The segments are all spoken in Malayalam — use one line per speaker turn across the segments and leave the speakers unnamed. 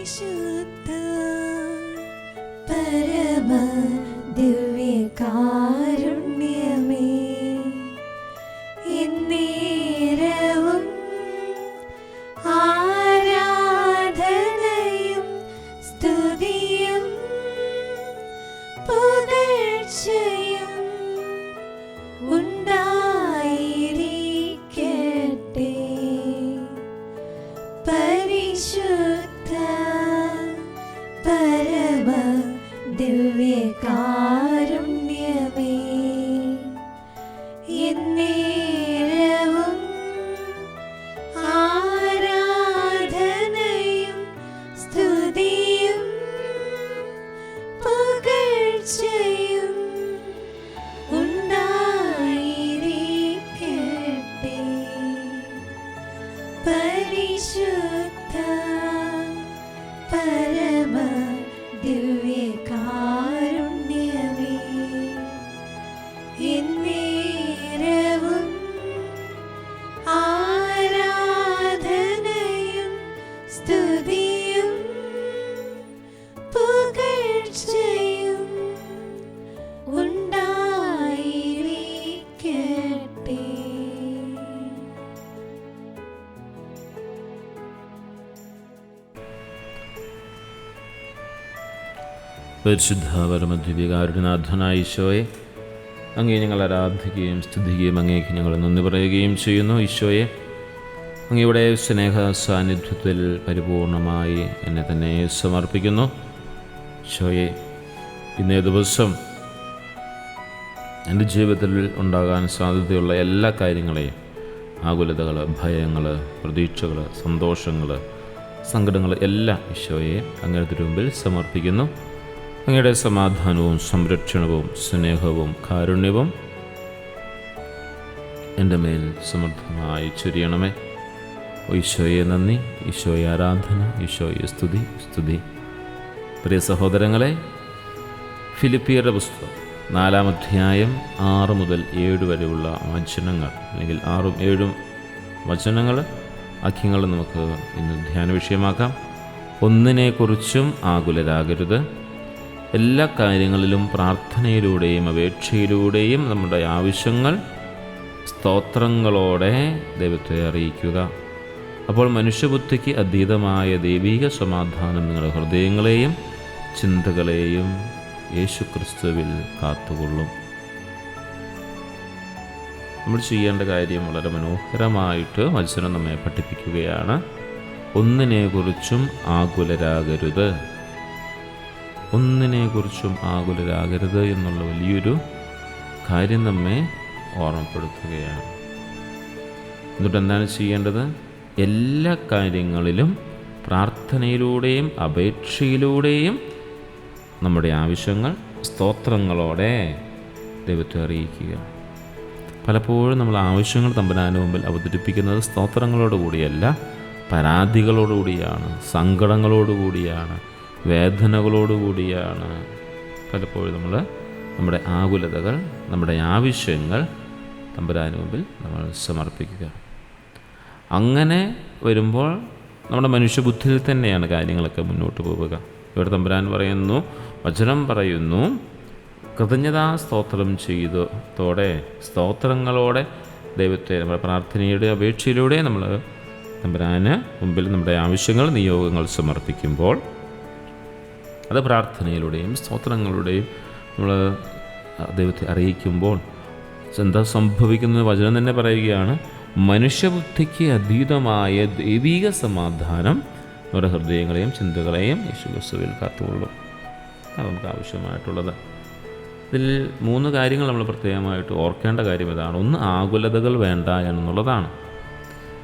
പരിശുദ്ധ പരമ ദിവ്യകാരുണ്യമേ, എന്നേരവും ആരാധനയും സ്തുതിയും പുകഴ്ചയും ഉണ്ടായിരിക്കട്ടെ. പരിശുദ്ധ പരമ ദിവ്യകാരുണ്യമേ, എന്നേരവും ആരാധനയും സ്തുതിയും പുകഴ്ചയും ഉണ്ടായിരിക്കട്ടെ. പരിശുദ്ധ പരമ ദിവ്യകാരുണ്യമേ, എന്നേരവും ആരാധനയും സ്തുതിയും പുകഴ്ചയും ഉണ്ടായിരിക്കട്ടെ.
പരിശുദ്ധ പരമദിവ്യകാരുണ്യനാഥനായ ഈശോയെ, അങ്ങേ ഞങ്ങൾ ആരാധിക്കുകയും സ്തുതിക്കുകയും അങ്ങേക്ക് ഞങ്ങൾ നന്ദി പറയുകയും ചെയ്യുന്നു. ഈശോയെ, അങ്ങയുടെ സ്നേഹ സാന്നിധ്യത്തിൽ പരിപൂർണമായി എന്നെ തന്നെ സമർപ്പിക്കുന്നു. ഈശോയെ, ഇന്നേ ദിവസം എൻ്റെ ജീവിതത്തിൽ ഉണ്ടാകാൻ സാധ്യതയുള്ള എല്ലാ കാര്യങ്ങളെയും, ആകുലതകൾ, ഭയങ്ങൾ, പ്രതീക്ഷകൾ, സന്തോഷങ്ങൾ, സങ്കടങ്ങൾ എല്ലാം ഈശോയെ അങ്ങയുടെ മുമ്പിൽ സമർപ്പിക്കുന്നു. അങ്ങയുടെ സമാധാനവും സംരക്ഷണവും സ്നേഹവും കാരുണ്യവും എൻ്റെ മേൽ സമൃദ്ധമായി ചൊരിയണമേ. ഈശോയെ നന്ദി, ഈശോയെ ആരാധന, ഈശോയെ സ്തുതി സ്തുതി. പ്രിയ സഹോദരങ്ങളെ, ഫിലിപ്പിയരുടെ പുസ്തകം 4-ാം അധ്യായം 6 മുതൽ 7 വരെയുള്ള വചനങ്ങൾ, അല്ലെങ്കിൽ 6ഉം 7ഉം വചനങ്ങൾ, വാക്യങ്ങൾ നമുക്ക് ഇന്ന് ധ്യാന വിഷയമാക്കാം. ഒന്നിനെക്കുറിച്ചും ആകുലരാകരുത്. എല്ലാ കാര്യങ്ങളിലും പ്രാർത്ഥനയിലൂടെയും അപേക്ഷയിലൂടെയും നമ്മുടെ ആവശ്യങ്ങൾ സ്തോത്രങ്ങളോടെ ദൈവത്തെ അറിയിക്കുക. അപ്പോൾ മനുഷ്യബുദ്ധിക്ക് അതീതമായ ദൈവിക സമാധാനം നിങ്ങളുടെ ഹൃദയങ്ങളെയും ചിന്തകളെയും യേശുക്രിസ്തുവിൽ കാത്തുകൊള്ളും. നമ്മൾ ചെയ്യേണ്ട കാര്യം വളരെ മനോഹരമായിട്ട് വചനം നമ്മെ പഠിപ്പിക്കുകയാണ്. ഒന്നിനെക്കുറിച്ചും ആകുലരാകരുത്. ഒന്നിനെക്കുറിച്ചും ആകുലരാകരുത് എന്നുള്ള വലിയൊരു കാര്യം നമ്മെ ഓർമ്മപ്പെടുത്തുകയാണ്. എന്നിട്ട് എന്താണ് ചെയ്യേണ്ടത്? എല്ലാ കാര്യങ്ങളിലും പ്രാർത്ഥനയിലൂടെയും അപേക്ഷയിലൂടെയും നമ്മുടെ ആവശ്യങ്ങൾ സ്തോത്രങ്ങളോടെ ദൈവത്തെ അറിയിക്കുക. പലപ്പോഴും നമ്മൾ ആവശ്യങ്ങൾ തമ്പുരാന്റെ മുമ്പിൽ അവതരിപ്പിക്കുന്നത് സ്തോത്രങ്ങളോടുകൂടിയല്ല, പരാതികളോടുകൂടിയാണ്, സങ്കടങ്ങളോടുകൂടിയാണ്, വേദനകളോടുകൂടിയാണ്. പലപ്പോഴും നമ്മുടെ ആകുലതകൾ, നമ്മുടെ ആവശ്യങ്ങൾ തമ്പുരാന് മുമ്പിൽ നമ്മൾ സമർപ്പിക്കുക. അങ്ങനെ വരുമ്പോൾ നമ്മുടെ മനുഷ്യബുദ്ധിയിൽ തന്നെയാണ് കാര്യങ്ങളൊക്കെ മുന്നോട്ട് പോവുക. ഇവിടെ തമ്പുരാൻ പറയുന്നു, വചനം പറയുന്നു, കൃതജ്ഞതാ സ്തോത്രം ചെയ്തോടെ, സ്തോത്രങ്ങളോടെ ദൈവത്തെ നമ്മുടെ പ്രാർത്ഥനയുടെ അപേക്ഷയിലൂടെ നമ്മൾ തമ്പുരാന് മുമ്പിൽ നമ്മുടെ ആവശ്യങ്ങൾ, നിയോഗങ്ങൾ സമർപ്പിക്കുമ്പോൾ, അത് പ്രാർത്ഥനയിലൂടെയും സ്തോത്രങ്ങളുടെയും നമ്മൾ ദൈവത്തെ അറിയിക്കുമ്പോൾ എന്താ സംഭവിക്കുന്നത്? വചനം തന്നെ പറയുകയാണ്, മനുഷ്യബുദ്ധിക്ക് അതീതമായ ദൈവിക സമാധാനം നമ്മുടെ ഹൃദയങ്ങളെയും ചിന്തകളെയും യേശുക്രിസ്തുവിൽ കാത്തുകൊള്ളും. അത് നമുക്ക് ആവശ്യമായിട്ടുള്ളത്. ഇതിൽ 3 കാര്യങ്ങൾ നമ്മൾ പ്രത്യേകമായിട്ട് ഓർക്കേണ്ട കാര്യം ഇതാണ്. ഒന്ന്, ആകുലതകൾ വേണ്ട എന്നുള്ളതാണ്.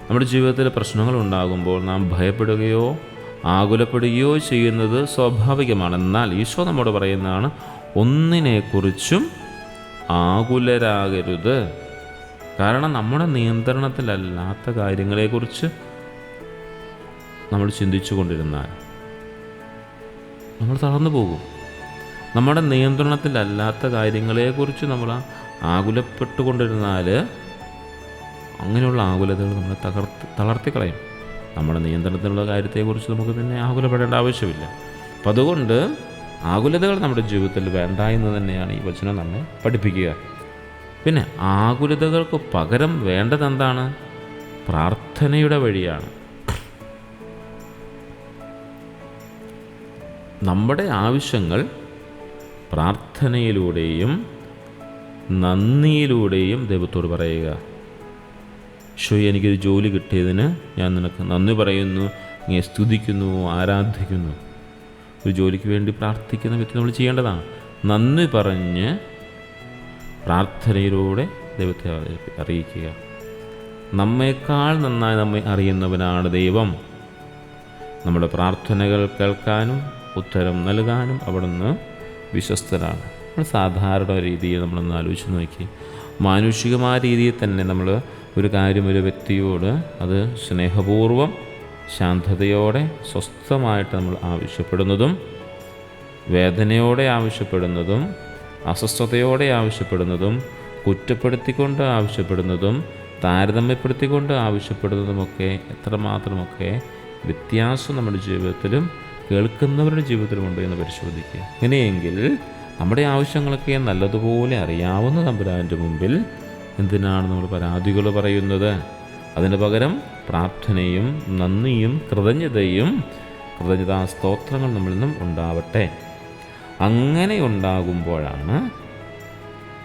നമ്മുടെ ജീവിതത്തിൽ പ്രശ്നങ്ങൾ ഉണ്ടാകുമ്പോൾ നാം ഭയപ്പെടുകയോ ആകുലപ്പെടുകയോ ചെയ്യുന്നത് സ്വാഭാവികമാണ്. എന്നാൽ ഈശോ നമ്മോട് പറയുന്നതാണ്, ഒന്നിനെക്കുറിച്ചും ആകുലരാകരുത്. കാരണം നമ്മുടെ നിയന്ത്രണത്തിലല്ലാത്ത കാര്യങ്ങളെക്കുറിച്ച് നമ്മൾ ചിന്തിച്ചു കൊണ്ടിരുന്നാൽ നമ്മൾ തളർന്നു പോകും. നമ്മുടെ നിയന്ത്രണത്തിലല്ലാത്ത കാര്യങ്ങളെക്കുറിച്ച് നമ്മൾ ആകുലപ്പെട്ടുകൊണ്ടിരുന്നാൽ അങ്ങനെയുള്ള ആകുലതകൾ നമ്മളെ തളർത്തിക്കളയും. നമ്മുടെ നിയന്ത്രണത്തിലുള്ള കാര്യത്തെക്കുറിച്ച് നമുക്ക് പിന്നെ ആകുലപ്പെടേണ്ട ആവശ്യമില്ല. അപ്പം അതുകൊണ്ട് ആകുലതകൾ നമ്മുടെ ജീവിതത്തിൽ വേണ്ട എന്ന് തന്നെയാണ് ഈ വചനം നമ്മെ പഠിപ്പിക്കുക. പിന്നെ ആകുലതകൾക്ക് പകരം വേണ്ടത് എന്താണ്? പ്രാർത്ഥനയുടെ വഴിയാണ്. നമ്മുടെ ആവശ്യങ്ങൾ പ്രാർത്ഥനയിലൂടെയും നന്ദിയിലൂടെയും ദൈവത്തോട് പറയുക. ഈശോയെ, എനിക്കൊരു ജോലി കിട്ടിയതിന് ഞാൻ നിനക്ക് നന്ദി പറയുന്നു, ഇങ്ങനെ സ്തുതിക്കുന്നു, ആരാധിക്കുന്നു. ഒരു ജോലിക്ക് വേണ്ടി പ്രാർത്ഥിക്കുന്ന വ്യക്തി നമ്മൾ ചെയ്യേണ്ടതാണ്. നന്ദി പറഞ്ഞ് പ്രാർത്ഥനയിലൂടെ ദൈവത്തെ അറിയിക്കുക. നമ്മേക്കാൾ നന്നായി നമ്മെ അറിയുന്നവനാണ് ദൈവം. നമ്മുടെ പ്രാർത്ഥനകൾ കേൾക്കാനും ഉത്തരം നൽകാനും അവിടുന്ന് വിശ്വസ്തനാണ്. നമ്മൾ സാധാരണ രീതിയിൽ നമ്മളൊന്ന് ആലോചിച്ച് നോക്കി, മാനുഷികമായ രീതിയിൽ തന്നെ നമ്മൾ ഒരു കാര്യം ഒരു വ്യക്തിയോട് അത് സ്നേഹപൂർവ്വം ശാന്തതയോടെ സ്വസ്ഥമായിട്ട് നമ്മൾ ആവശ്യപ്പെടുന്നതും വേദനയോടെ ആവശ്യപ്പെടുന്നതും അസ്വസ്ഥതയോടെ ആവശ്യപ്പെടുന്നതും കുറ്റപ്പെടുത്തിക്കൊണ്ട് ആവശ്യപ്പെടുന്നതും താരതമ്യപ്പെടുത്തിക്കൊണ്ട് ആവശ്യപ്പെടുന്നതുമൊക്കെ എത്രമാത്രമൊക്കെ വ്യത്യാസം നമ്മുടെ ജീവിതത്തിലും കേൾക്കുന്നവരുടെ ജീവിതത്തിലുമുണ്ട് എന്ന് പരിശോധിക്കുക. അങ്ങനെയെങ്കിൽ നമ്മുടെ ആവശ്യങ്ങളൊക്കെ നല്ലതുപോലെ അറിയാവുന്ന തമ്പുരാൻ്റെ മുമ്പിൽ എന്തിനാണ് നമ്മൾ പരാതികൾ പറയുന്നത്? അതിന് പകരം പ്രാർത്ഥനയും നന്ദിയും കൃതജ്ഞതാ സ്തോത്രങ്ങൾ നമ്മളിൽ നിന്നും ഉണ്ടാവട്ടെ. അങ്ങനെ ഉണ്ടാകുമ്പോഴാണ്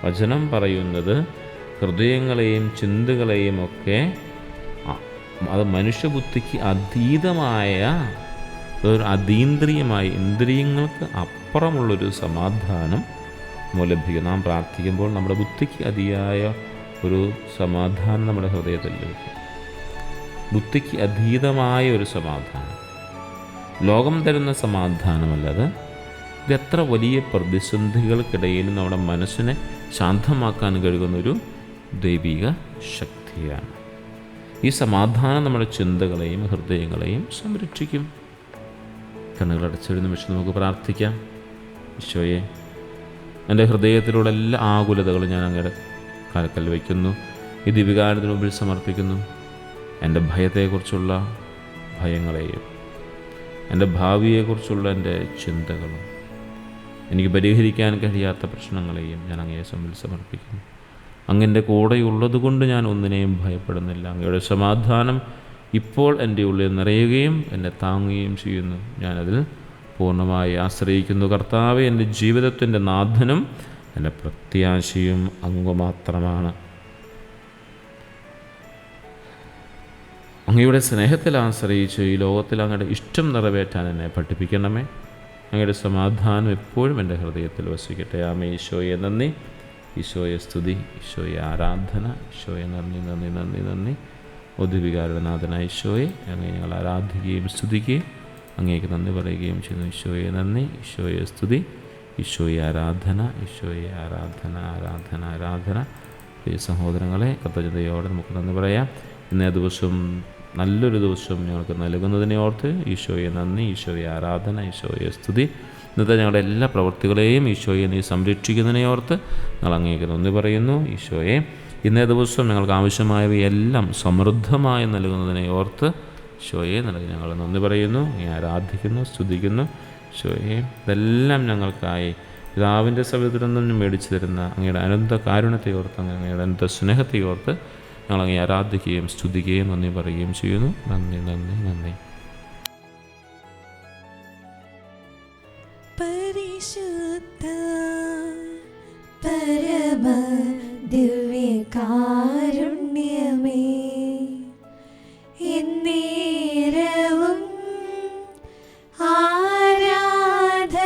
വചനം പറയുന്നത് ഹൃദയങ്ങളെയും ചിന്തകളെയും ഒക്കെ അത് മനുഷ്യബുദ്ധിക്ക് അതീതമായ ഒരു അതീന്ദ്രിയമായി ഇന്ദ്രിയങ്ങൾക്ക് അപ്പുറമുള്ളൊരു സമാധാനം ലഭിക്കും. നാം പ്രാർത്ഥിക്കുമ്പോൾ നമ്മുടെ ബുദ്ധിക്ക് അതിയായ ഒരു സമാധാനം നമ്മുടെ ഹൃദയത്തിൽ ലഭിക്കും. ബുദ്ധിക്ക് അതീതമായ ഒരു സമാധാനം, ലോകം തരുന്ന സമാധാനമല്ലത്. ഇതെത്ര വലിയ പ്രതിസന്ധികൾക്കിടയിലും നമ്മുടെ മനസ്സിനെ ശാന്തമാക്കാൻ കഴിയുന്നൊരു ദൈവിക ശക്തിയാണ്. ഈ സമാധാനം നമ്മുടെ ചിന്തകളെയും ഹൃദയങ്ങളെയും സംരക്ഷിക്കും. കണ്ണുകളടച്ചൊരു നിമിഷം നമുക്ക് പ്രാർത്ഥിക്കാം. ഈശോയെ, എൻ്റെ ഹൃദയത്തിലുള്ള എല്ലാ ആകുലതകളും ഞാൻ അങ്ങയുടെ കാൽക്കൽ വയ്ക്കുന്നു. ഈ ദിവികാരത്തിന് മുമ്പിൽ സമർപ്പിക്കുന്നു. എൻ്റെ ഭയത്തെക്കുറിച്ചുള്ള ഭയങ്ങളെയും എൻ്റെ ഭാവിയെക്കുറിച്ചുള്ള എൻ്റെ ചിന്തകളും എനിക്ക് പരിഹരിക്കാൻ കഴിയാത്ത പ്രശ്നങ്ങളെയും ഞാൻ അങ്ങയെ മുമ്പിൽ സമർപ്പിക്കുന്നു. അങ്ങൻ്റെ കൂടെയുള്ളത് കൊണ്ട് ഞാൻ ഒന്നിനെയും ഭയപ്പെടുന്നില്ല. അങ്ങയുടെ സമാധാനം ഇപ്പോൾ എൻ്റെ ഉള്ളിൽ നിറയുകയും എന്നെ താങ്ങുകയും ചെയ്യുന്നു. ഞാനതിൽ പൂർണ്ണമായി ആശ്രയിക്കുന്നു. കർത്താവേ, എൻ്റെ ജീവിതത്തിൻ്റെ നാഥനും എൻ്റെ പ്രത്യാശയും അങ്ങ് മാത്രമാണ്. അങ്ങയുടെ സ്നേഹത്തിൽ ആശ്രയിച്ച് ഈ ലോകത്തിൽ അങ്ങയുടെ ഇഷ്ടം നിറവേറ്റാൻ എന്നെ പഠിപ്പിക്കണമേ. അങ്ങയുടെ സമാധാനം എപ്പോഴും എൻ്റെ ഹൃദയത്തിൽ വസിക്കട്ടെ. ആമേ. ഈശോയെ നന്ദി, ഈശോയെ സ്തുതി, ഈശോയെ ആരാധന, ഈശോയെ നന്ദി നന്ദി നന്ദി നന്ദി. ഒതുവികാരുടെ നാഥനായ ഈശോയെ, അങ്ങേ ഞങ്ങൾ ആരാധിക്കുകയും സ്തുതിക്കുകയും അങ്ങേക്ക് നന്ദി പറയുകയും ചെയ്യുന്നു. ഈശോയെ നന്ദി, ഈശോയെ സ്തുതി, ഈശോയെ ആരാധന, ഈശോയെ ആരാധന, ആരാധന, ആരാധന. പ്രിയ സഹോദരങ്ങളെ, കൃതജ്ഞതയോടെ നമുക്ക് നന്ദി പറയാം. ഇന്നേ ദിവസം നല്ലൊരു ദിവസം ഞങ്ങൾക്ക് നൽകുന്നതിനെ ഓർത്ത് ഈശോയെ നന്ദി, ഈശോയെ ആരാധന, ഈശോയെ സ്തുതി. ഇന്നത്തെ ഞങ്ങളുടെ എല്ലാ പ്രവൃത്തികളെയും ഈശോയെ നീ സംരക്ഷിക്കുന്നതിനെ ഓർത്ത് ഞങ്ങൾ അങ്ങേക്ക് നന്ദി പറയുന്നു. ഈശോയെ, ഇന്നേ ദിവസം ഞങ്ങൾക്ക് ആവശ്യമായവയെല്ലാം സമൃദ്ധമായി നൽകുന്നതിനെ ഓർത്ത് ഈശോയെ നൽകി ഞങ്ങൾ നന്ദി പറയുന്നു. നീ ആരാധിക്കുന്നു, സ്തുതിക്കുന്നു. ഈശോയെ, ഇതെല്ലാം ഞങ്ങൾക്കായി പിതാവിൻ്റെ സവിധത്തിൽ നിന്നും മേടിച്ചു തരുന്ന അങ്ങയുടെ അനന്ത കാരുണ്യത്തെ ഓർത്ത്, അങ്ങയുടെ അനന്ത സ്നേഹത്തെ ഓർത്ത് ഞങ്ങൾ അങ്ങേ ആരാധിക്കുകയും സ്തുതിക്കുകയും നന്ദി പറയുകയും ചെയ്യുന്നു. നന്ദി നന്ദി നന്ദി.
പരിശുദ്ധ പരമ ദിവ്യകാരുണ്യമേ, എന്നേരവും ആരാധനയും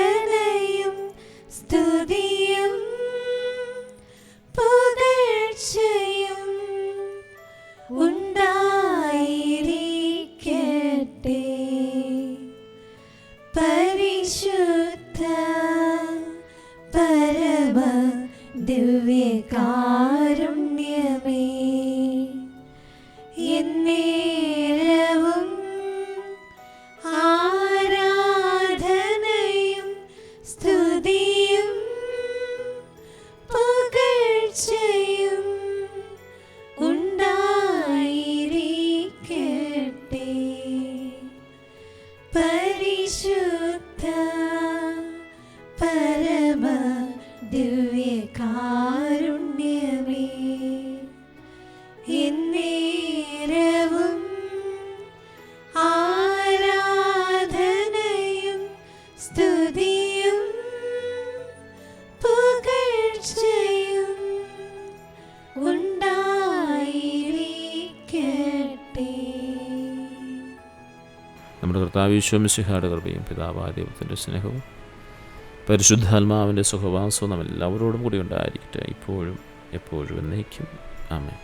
സ്തുതിയും പുകഴ്ചയും ഉണ്ടായിരിക്കട്ടെ. പരിശുദ്ധ പരമ ദിവ്യകാരുണ്യമേ. സ്തുതിയും പുകഴ്ചയും ഉണ്ടായിരിക്കട്ടെ.
നമ്മുടെ കർത്താവ് ഈശോ മിശിഹായുടെ കൃപയും പിതാവായ ദൈവത്തിൻ്റെ സ്നേഹവും പരിശുദ്ധാത്മാവിൻ്റെ സുഖവാസവും നാം എല്ലാവരോടും കൂടി ഉണ്ടായിരിക്കട്ടെ, ഇപ്പോഴും എപ്പോഴും എന്നേക്കും. ആമേൻ.